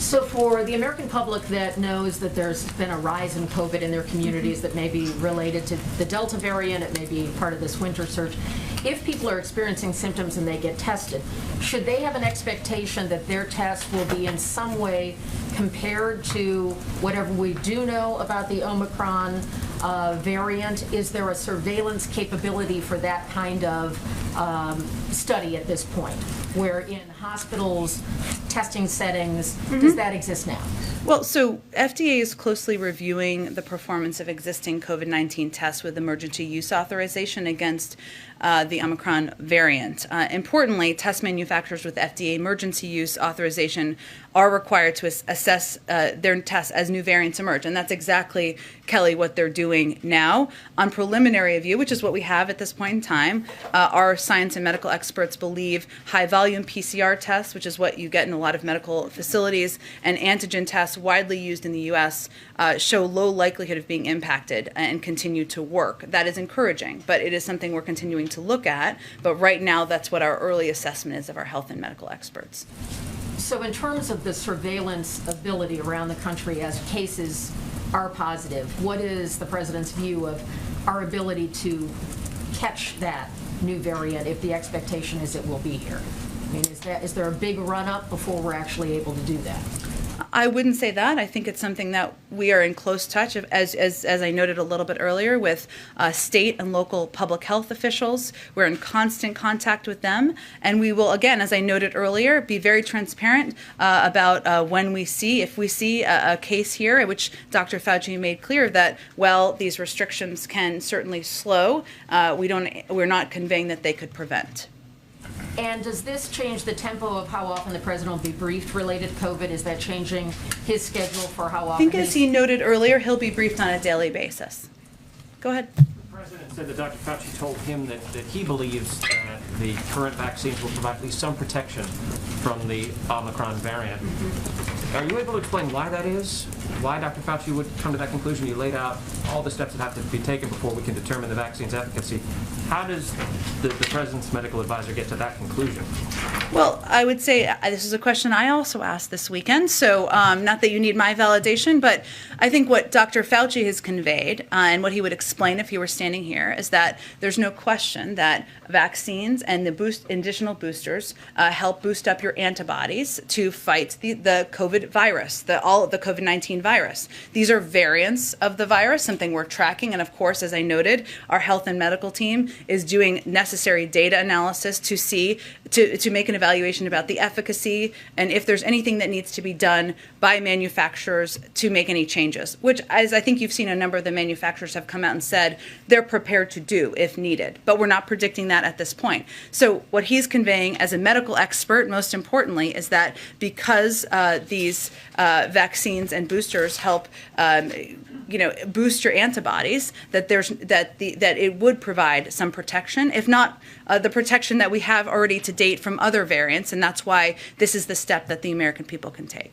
So for the American public that knows that there's been a rise in COVID in their communities that may be related to the Delta variant, it may be part of this winter surge, if people are experiencing symptoms and they get tested, should they have an expectation that their test will be in some way compared to whatever we do know about the Omicron variant? Is there a surveillance capability for that kind of study at this point, where in hospitals, testing settings, does that exist now? Well, so FDA is closely reviewing the performance of existing COVID-19 tests with emergency use authorization against the Omicron variant. Importantly, test manufacturers with FDA emergency use authorization are required to assess their tests as new variants emerge. And that's exactly, Kelly, what they're doing now. On preliminary review, which is what we have at this point in time, our science and medical experts believe high-volume PCR tests, which is what you get in a lot of medical facilities, and antigen tests widely used in the U.S. Show low likelihood of being impacted and continue to work. That is encouraging, but it is something we're continuing to look at. But right now, that's what our early assessment is of our health and medical experts. So in terms of the surveillance ability around the country as cases are positive, what is the president's view of our ability to catch that new variant if the expectation is it will be here? I mean, is there a big run-up before we're actually able to do that? I wouldn't say that. I think it's something that we are in close touch of, as I noted a little bit earlier, with state and local public health officials. We're in constant contact with them, and we will, again, as I noted earlier, be very transparent about when we see, if we see a case here, which Dr. Fauci made clear that, well, these restrictions can certainly slow. We're not conveying that they could prevent. And does this change the tempo of how often the president will be briefed related to COVID? Is that changing his schedule for how often? I think, as he noted earlier, he'll be briefed on a daily basis. Go ahead. The president said that Dr. Fauci told him that he believes the current vaccines will provide at least some protection from the Omicron variant. Are you able to explain why that is? Why Dr. Fauci would come to that conclusion? You laid out all the steps that have to be taken before we can determine the vaccine's efficacy. How does the president's medical advisor get to that conclusion? Well, I would say this is a question I also asked this weekend, so not that you need my validation, but I think what Dr. Fauci has conveyed and what he would explain if he were standing here is that there's no question that vaccines and the additional boosters help boost up your antibodies to fight the COVID virus, the COVID-19 virus. These are variants of the virus, something we're tracking, and of course, as I noted, our health and medical team is doing necessary data analysis to see, to make an evaluation about the efficacy and if there's anything that needs to be done by manufacturers to make any changes, which, as I think you've seen, a number of the manufacturers have come out and said they're prepared to do if needed. But we're not predicting that at this point. So what he's conveying as a medical expert, most importantly, is that because these vaccines and boosters help boost your antibodies, that it would provide some protection, if not the protection that we have already to date from other variants, and that's why this is the step that the American people can take.